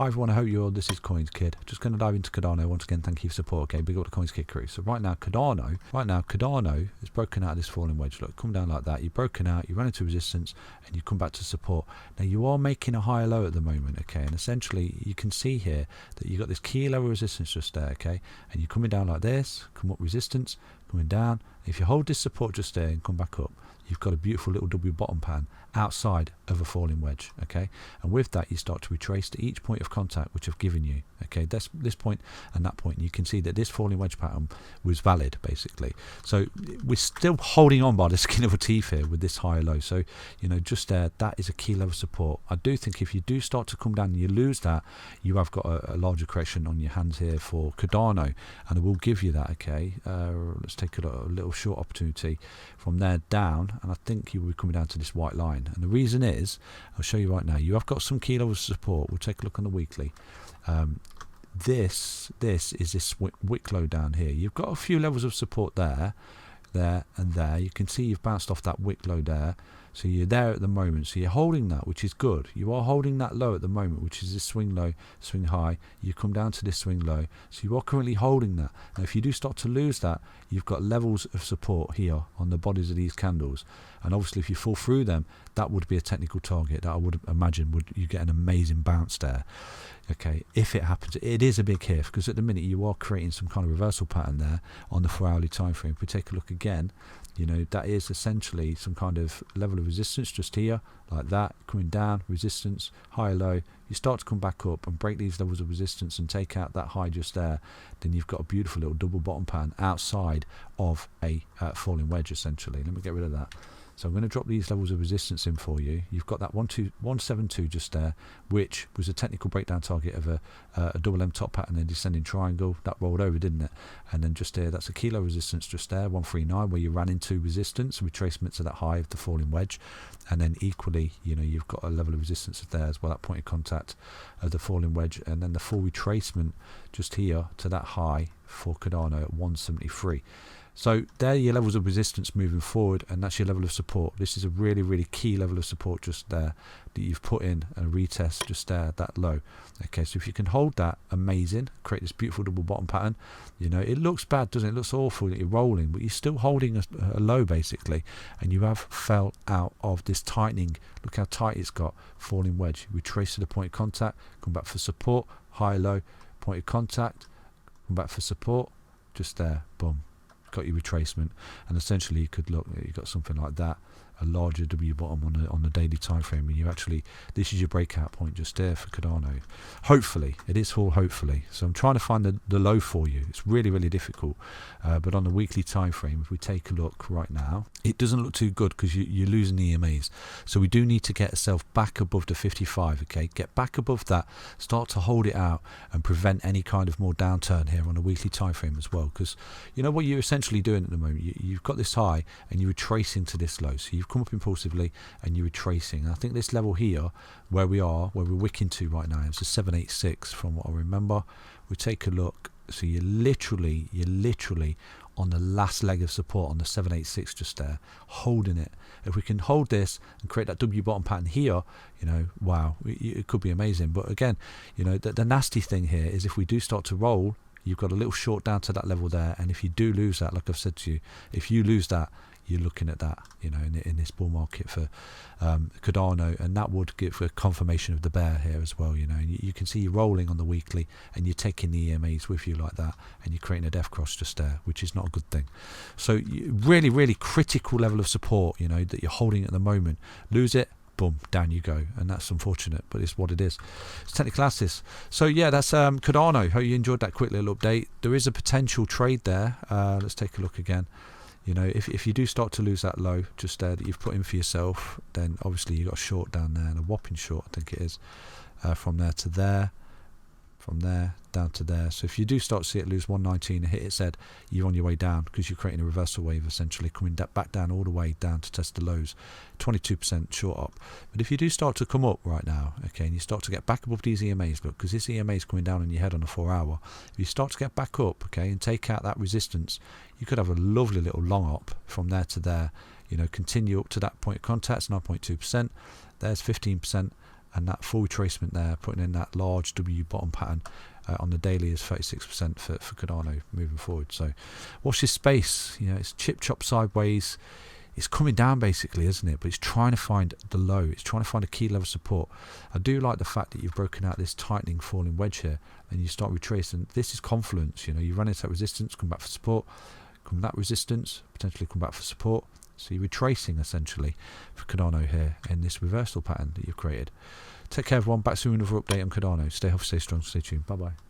Hi everyone, I hope you're all. This is CoinsKid. Just going to dive into Cardano once again. Thank you for support. Okay, big up the CoinsKid crew. So right now Cardano is broken out of this falling wedge. Look, come down like that. You've broken out. You run into resistance, and you come back to support. Now you are making a higher low at the moment. Okay, and essentially you can see here that you got this key level resistance just there. Okay, and you're coming down like this. Come up resistance, coming down. If you hold this support just there and come back up, you've got a beautiful little W bottom pattern outside of a falling wedge. Okay, and with that you start to retrace to each point of contact which I've given you. Okay, that's this point and that point. And you can see that this falling wedge pattern was valid basically. So we're still holding on by the skin of our teeth here with this high low. So you know, just there, that is a key level support. I do think if you do start to come down and you lose that, you have got a larger correction on your hands here for Cardano, and it will give you that. Okay, let's take a little short opportunity from there down, and I think you will be coming down to this white line. And the reason is, I'll show you right now, you have got some key levels of support. We'll take a look on the weekly. This is this wick low down here. You've got a few levels of support there, and there. You can see you've bounced off that wick low there. So you're there at the moment. So you're holding that, which is good. You are holding that low at the moment, which is this swing low, swing high. You come down to this swing low. So you are currently holding that. Now if you do start to lose that, you've got levels of support here on the bodies of these candles. And obviously if you fall through them, that would be a technical target that I would imagine would you get an amazing bounce there. Okay, if it happens, it is a big if, because at the minute you are creating some kind of reversal pattern there on the 4-hourly time frame. If we take a look again, you know, that is essentially some kind of level of resistance just here, like that, coming down, resistance, high, low. You start to come back up and break these levels of resistance and take out that high just there, then you've got a beautiful little double bottom pattern outside of a falling wedge essentially. Let me get rid of that. So I'm going to drop these levels of resistance in for you. You've got that 172 just there, which was a technical breakdown target of a double M top pattern and descending triangle. That rolled over, didn't it? And then just there, that's a kilo resistance just there, 139, where you ran into resistance, retracements of that high of the falling wedge. And then equally, you know, you've got a level of resistance there as well, that point of contact of the falling wedge. And then the full retracement just here to that high for Cardano at 173. So there are your levels of resistance moving forward, and that's your level of support. This is a really, really key level of support just there that you've put in a retest just there, that low. Okay, so if you can hold that, amazing. Create this beautiful double bottom pattern. You know, it looks bad, doesn't it? It looks awful that you're rolling, but you're still holding a low basically, and you have fell out of this tightening. Look how tight it's got, falling wedge. Retrace to the point of contact, come back for support, high, low, point of contact, come back for support, just there, boom. Got your retracement, and essentially you could look, you got something like that, a larger W bottom on the daily time frame, and you actually, this is your breakout point just there for Cardano. Hopefully it is all hopefully. So I'm trying to find the low for you. It's really, really difficult, but on the weekly time frame, if we take a look right now, it doesn't look too good because you're losing the EMAs. So we do need to get ourselves back above the 55. Okay, get back above that, start to hold it out and prevent any kind of more downturn here on a weekly time frame as well, because you know what you're essentially doing at the moment, you've got this high and you're retracing to this low. So you've come up impulsively and you're retracing. And I think this level here where we're wicking to right now, it's a 786 from what I remember. We take a look. So you're literally on the last leg of support on the 786 just there, holding it. If we can hold this and create that W bottom pattern here, you know, wow, it could be amazing. But again, you know, the nasty thing here is if we do start to roll, you've got a little short down to that level there, and if you do lose that, like I've said to you, if you lose that, you're looking at that, you know, in this bull market for Cardano, and that would give a confirmation of the bear here as well. You know, you can see you rolling on the weekly, and you're taking the EMAs with you like that, and you're creating a death cross just there, which is not a good thing. So really, really critical level of support, you know, that you're holding at the moment. Lose it, boom, down you go, and that's unfortunate, but it's what it is. It's technical analysis. So yeah, that's Cardano. Hope you enjoyed that quick little update. There is a potential trade there. Let's take a look again. You know, if you do start to lose that low just there that you've put in for yourself, then obviously you've got a short down there, and a whopping short, I think it is, from there to there, from there down to there. So if you do start to see it lose 119 and hit its head, you're on your way down, because you're creating a reversal wave essentially, coming back down all the way down to test the lows, 22% short up. But if you do start to come up right now, okay, and you start to get back above these EMAs, look, because this EMA is coming down on your head on a 4-hour, if you start to get back up, okay, and take out that resistance, you could have a lovely little long up from there to there, you know, continue up to that point of contact, 9.2%, there's 15%, and that full retracement there, putting in that large W bottom pattern on the daily is 36% for Cardano moving forward. So watch this space. You know, it's chip chop sideways. It's coming down basically, isn't it? But it's trying to find the low. It's trying to find a key level support. I do like the fact that you've broken out this tightening falling wedge here, and you start retracing. This is confluence. You know, you run into that resistance, come back for support, come that resistance, potentially come back for support. So you're retracing essentially for Cardano here in this reversal pattern that you've created. Take care everyone, back soon with another update on Cardano. Stay healthy, stay strong, stay tuned. Bye bye.